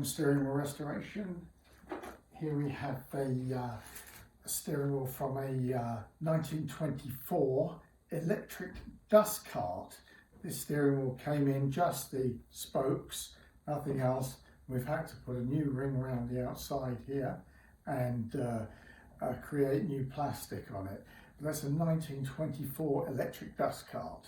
steering wheel restoration. Here we have a steering wheel from a 1924 electric Dustcart. This steering wheel came in just the spokes, nothing else. We've had to put a new ring around the outside here and create new plastic on it. But that's a 1924 electric Dustcart.